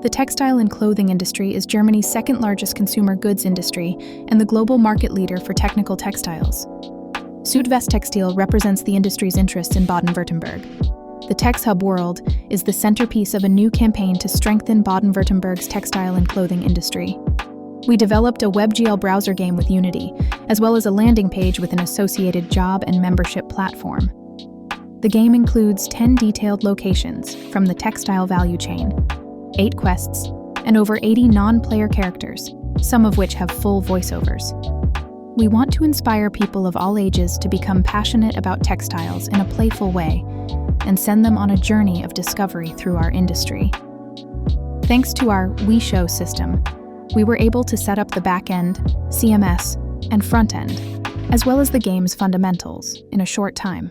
The textile and clothing industry is Germany's second-largest consumer goods industry and the global market leader for technical textiles. Südwesttextil represents the industry's interests in Baden-Württemberg. The TEXHUB World is the centerpiece of a new campaign to strengthen Baden-Württemberg's textile and clothing industry. We developed a WebGL browser game with Unity, as well as a landing page with an associated job and membership platform. The game includes 10 detailed locations from the textile value chain, 8 quests, and over 80 non-player characters, some of which have full voiceovers. We want to inspire people of all ages to become passionate about textiles in a playful way and send them on a journey of discovery through our industry. Thanks to our We Show system, we were able to set up the back-end, CMS, and front-end, as well as the game's fundamentals, in a short time.